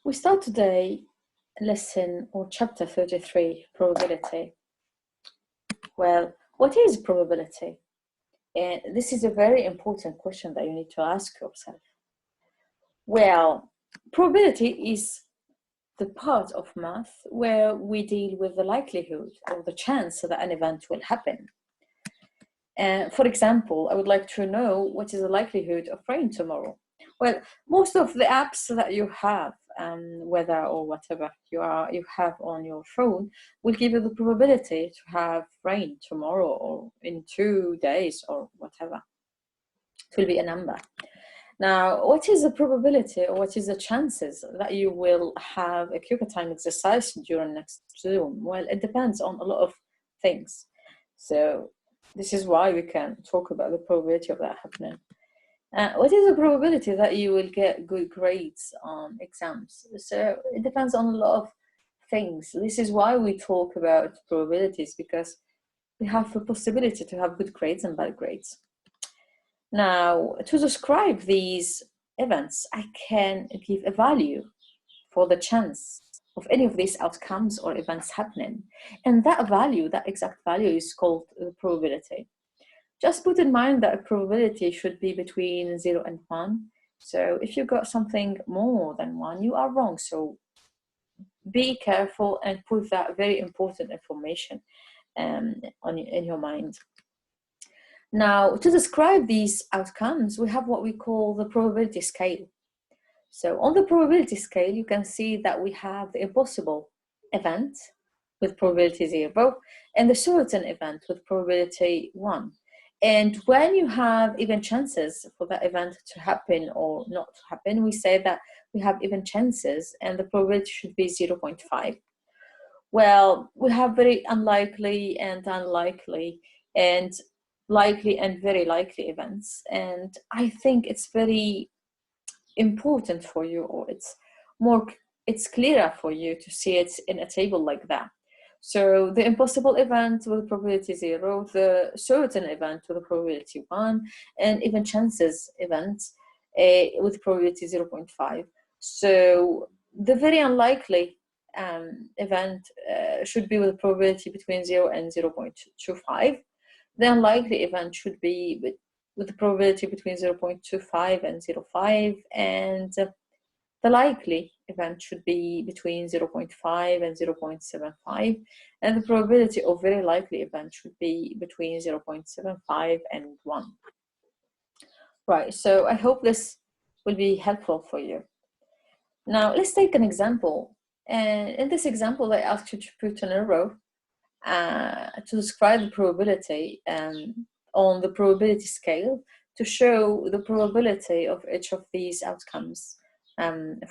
We start today lesson or chapter 33, probability. Well, what is probability? And this is a very important question that you need to ask yourself. Well, probability is the part of math where we deal with the likelihood or the chance that an event will happen. For example, I would like to know what is the likelihood of rain tomorrow. Well, most of the apps that you have, weather or whatever you have on your phone, will give you the probability to have rain tomorrow or in 2 days or whatever. It will be a number. Now, what is the probability or what is the chances that you will have a QuickTime exercise during next Zoom? Well, it depends on a lot of things. So this is why we can talk about the probability of that happening. What is the probability that you will get good grades on exams? So it depends on a lot of things. This is why we talk about probabilities, because we have the possibility to have good grades and bad grades. Now, to describe these events, I can give a value for the chance of any of these outcomes or events happening. And that value, that exact value, is called the probability. Just put in mind that a probability should be between 0 and 1. So if you got something more than 1, you are wrong. So be careful and put that very important information in your mind. Now, to describe these outcomes, we have what we call the probability scale. So on the probability scale, you can see that we have the impossible event with probability 0 and the certain event with probability 1. And when you have even chances for that event to happen or not to happen, we say that we have even chances and the probability should be 0.5. Well, we have very unlikely and unlikely and likely and very likely events. And I think it's very important for you, or it's clearer for you to see it in a table like that. So the impossible event with probability 0, the certain event with probability 1, and even chances event with probability 0.5. So the very unlikely event should be with probability between 0 and 0.25. The unlikely event should be with the probability between 0.25 and 0.5, and the likely event should be between 0.5 and 0.75, and the probability of very likely event should be between 0.75 and 1. Right, so I hope this will be helpful for you. Now, let's take an example. And in this example, I asked you to put an arrow to describe the probability on the probability scale to show the probability of each of these outcomes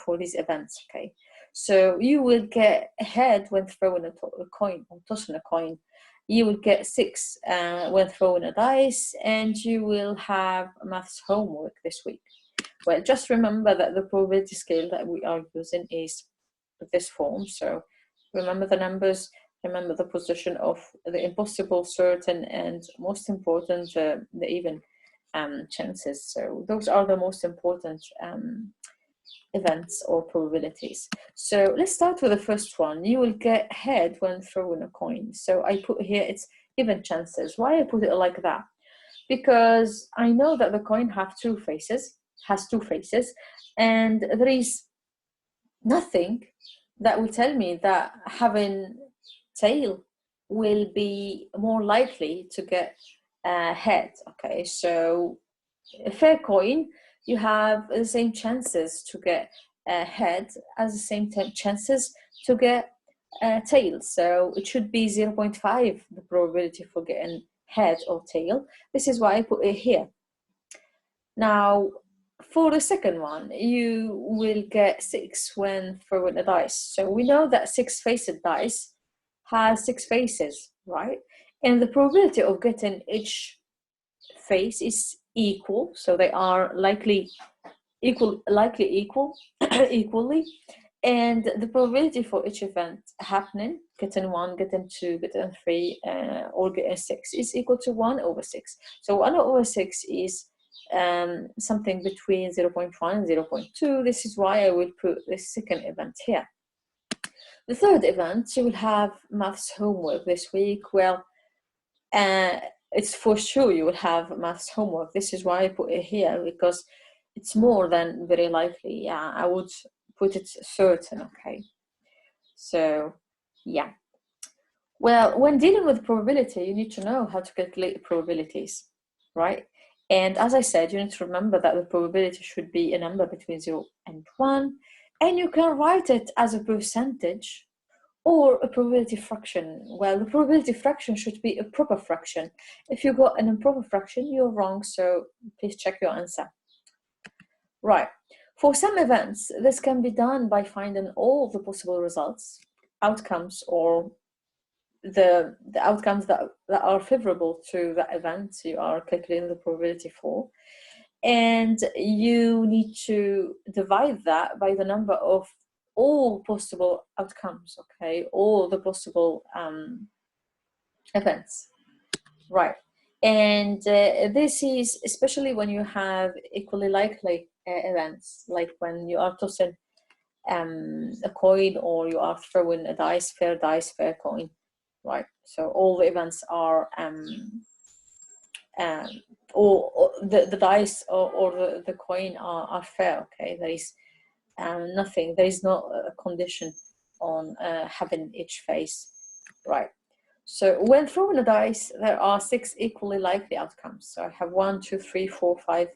for these events. Okay, so you will get ahead when throwing a coin or tossing a coin. You will get 6 when throwing a dice, and you will have maths homework this week. Well, just remember that the probability scale that we are using is this form. So remember the numbers, remember the position of the impossible, certain, and most important, the even chances. So those are the most important events or probabilities. So let's start with the first one. You will get ahead when throwing a coin. So I put here it's even chances. Why I put it like that? Because I know that the coin has two faces, and there is nothing that will tell me that having tail will be more likely to get head. Okay, so a fair coin, you have the same chances to get head as the same chances to get tail. So it should be 0.5, the probability for getting head or tail. This is why I put it here. Now, for the second one, you will get 6 when throwing a dice. So we know that 6-faced dice has 6 faces, right? And the probability of getting each face is equal, so they are likely equally, and the probability for each event happening, getting 1, getting 2, getting 3, or getting 6, is equal to 1/6. So 1/6 is something between 0.1 and 0.2. This is why I will put this second event here. The third event, you will have maths homework this week. Well, it's for sure you will have maths homework. This is why I put it here, because it's more than very likely. Yeah, I would put it certain, okay? So, yeah. Well, when dealing with probability, you need to know how to calculate probabilities, right? And as I said, you need to remember that the probability should be a number between 0 and 1, and you can write it as a percentage or a probability fraction. Well, the probability fraction should be a proper fraction. If you got an improper fraction, you're wrong, so please check your answer. Right. For some events, this can be done by finding all the possible results, outcomes, or the outcomes that are favorable to the event you are calculating the probability for. And you need to divide that by the number of all possible outcomes, okay? All the possible events, right? And this is especially when you have equally likely events, like when you are tossing a coin or you are throwing a dice, fair coin, right? So all the events are or the dice or the coin are fair, okay? There is nothing, there is no condition on having each face, right? So when throwing a dice, there are 6 equally likely outcomes. So I have 1, 2, 3, 4, 5,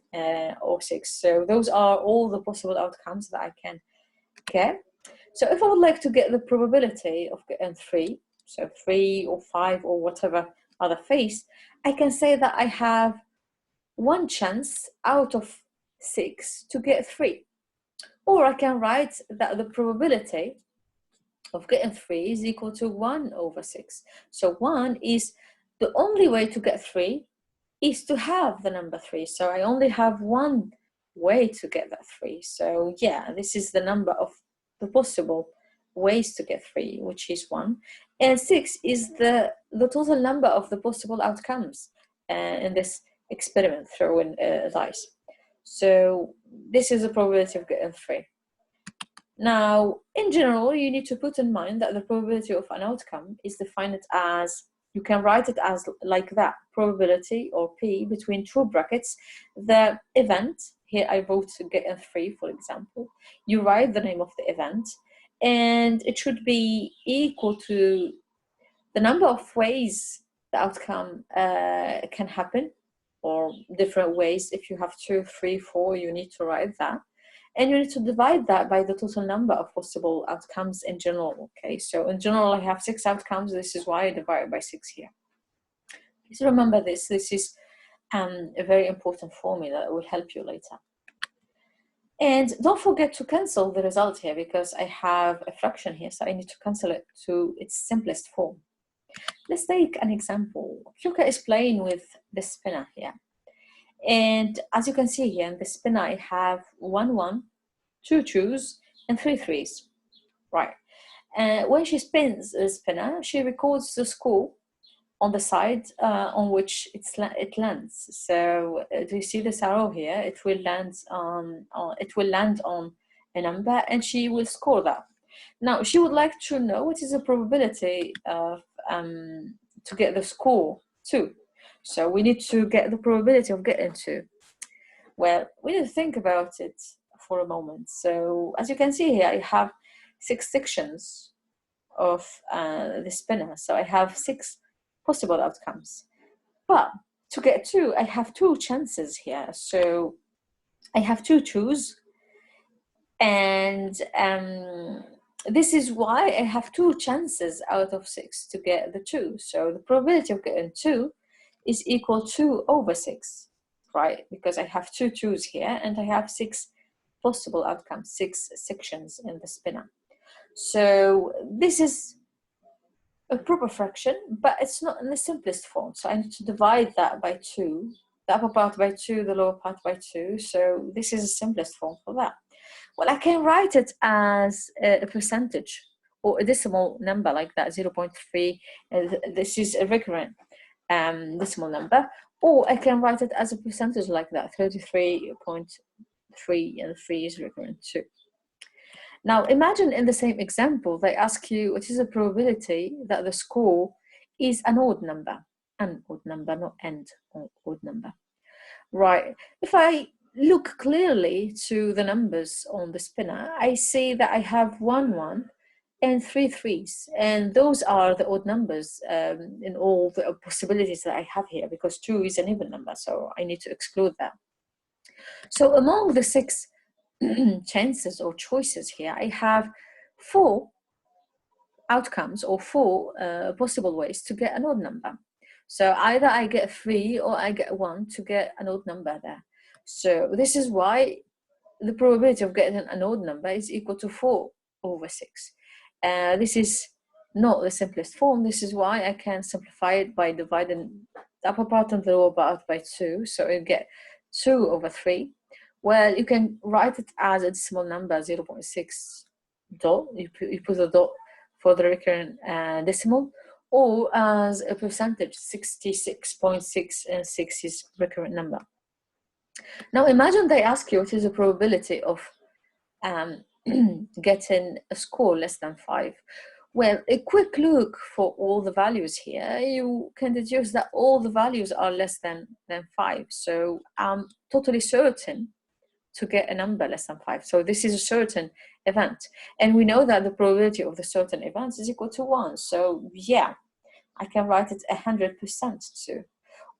or 6. So those are all the possible outcomes that I can get. So if I would like to get the probability of getting 3, so 3 or 5 or whatever other face, I can say that I have 1 chance out of 6 to get 3. Or I can write that the probability of getting 3 is equal to 1 over 6. So 1 is the only way to get 3 is to have the number 3. So I only have 1 way to get that 3. So yeah, this is the number of the possible ways to get 3, which is 1. And 6 is the total number of the possible outcomes in this experiment, throwing a dice. So this is the probability of getting 3. Now, in general, you need to put in mind that the probability of an outcome is defined as, you can write it as like that, probability, or P, between 2 brackets, the event, here I wrote getting 3, for example. You write the name of the event, and it should be equal to the number of ways the outcome can happen, or different ways. If you have 2, 3, 4, you need to write that. And you need to divide that by the total number of possible outcomes in general, okay? So in general, I have 6 outcomes. This is why I divide by 6 here. Please remember this. This is a very important formula that will help you later. And don't forget to cancel the result here, because I have a fraction here, so I need to cancel it to its simplest form. Let's take an example. Luca is playing with the spinner here. And as you can see here in the spinner, I have 1, 1, 2 2s, and 3 3s, right? And when she spins the spinner, she records the score on the side on which it lands. So do you see this arrow here? It will land on a number, and she will score that. Now she would like to know what is the probability of to get the score 2. So we need to get the probability of getting 2. Well, we need to think about it for a moment. So as you can see here, I have 6 sections of the spinner. So I have 6 possible outcomes. But to get 2, I have 2 chances here. So I have 2 2s. And this is why I have 2 chances out of 6 to get the 2. So the probability of getting 2 is equal to over 6, right? Because I have 2 2s here, and I have 6 possible outcomes, 6 sections in the spinner. So this is a proper fraction, but it's not in the simplest form. So I need to divide that by 2, the upper part by 2, the lower part by 2. So this is the simplest form for that. Well, I can write it as a percentage or a decimal number like that, 0.3. This is a recurrent decimal number. Or I can write it as a percentage like that, 33.3, and 3 is recurrent too. Now imagine in the same example, they ask you what is the probability that the score is an odd number, not end, odd number. Right, if I look clearly to the numbers on the spinner, I see that I have 1 1 and 3 3s, and those are the odd numbers in all the possibilities that I have here, because 2 is an even number, so I need to exclude that. So among the 6 chances or choices here, I have 4 outcomes or 4 possible ways to get an odd number. So either I get 3 or I get 1 to get an odd number there. So this is why the probability of getting an odd number is equal to 4/6. This is not the simplest form. This is why I can simplify it by dividing the upper part and the lower part by 2. So you get 2/3. Well, you can write it as a decimal number, 0.6 dot. You put a dot for the recurrent decimal, or as a percentage, 66.6, and 6 is recurrent number. Now imagine they ask you what is the probability of getting a score less than 5. Well, a quick look for all the values here, you can deduce that all the values are less than 5. So I'm totally certain to get a number less than 5. So this is a certain event. And we know that the probability of the certain events is equal to 1. So yeah, I can write it 100% too.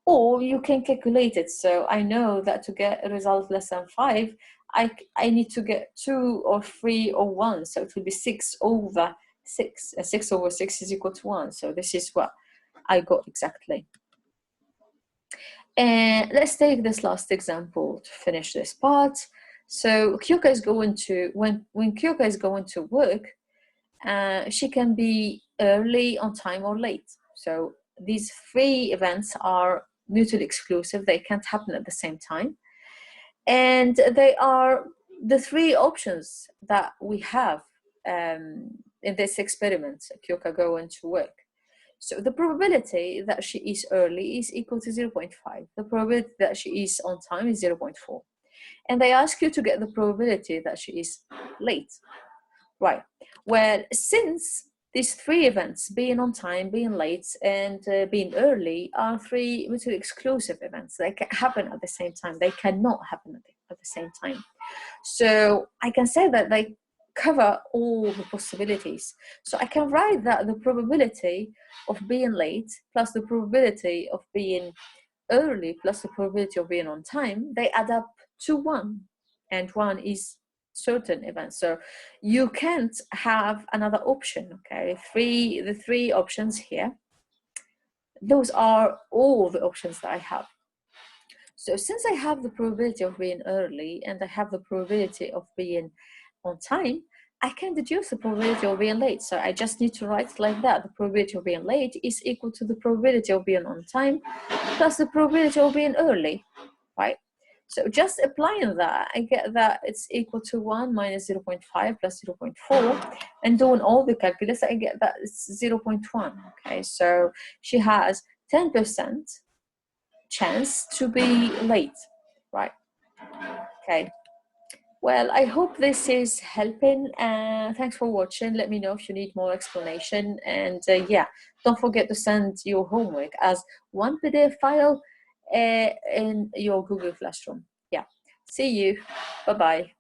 Or you can calculate it. So I know that to get a result less than 5, I need to get 2 or 3 or 1. So it will be 6/6. 6/6 is equal to 1. So this is what I got exactly. And let's take this last example to finish this part. So Kyoka is going to, when Kyoka is going to work, she can be early, on time, or late. So these 3 events are mutually exclusive. They can't happen at the same time. And they are the 3 options that we have in this experiment, Kyoka going to work. So the probability that she is early is equal to 0.5. The probability that she is on time is 0.4. And they ask you to get the probability that she is late. Right. Well, since these 3 events, being on time, being late, and being early, are 3 mutually exclusive events. They can happen at the same time. They cannot happen at the same time. So I can say that they cover all the possibilities. So I can write that the probability of being late plus the probability of being early plus the probability of being on time, they add up to 1. And 1 is certain events. So you can't have another option, okay? The 3 options here, those are all the options that I have. So since I have the probability of being early and I have the probability of being on time, I can deduce the probability of being late. So I just need to write it like that. The probability of being late is equal to the probability of being on time plus the probability of being early, right? So just applying that, I get that it's equal to 1 minus 0.5 plus 0.4. And doing all the calculus, I get that it's 0.1. Okay, so she has 10% chance to be late, right? Okay. Well, I hope this is helping. Thanks for watching. Let me know if you need more explanation. And yeah, don't forget to send your homework as one PDF file in your Google Classroom. Yeah. See you. Bye-bye.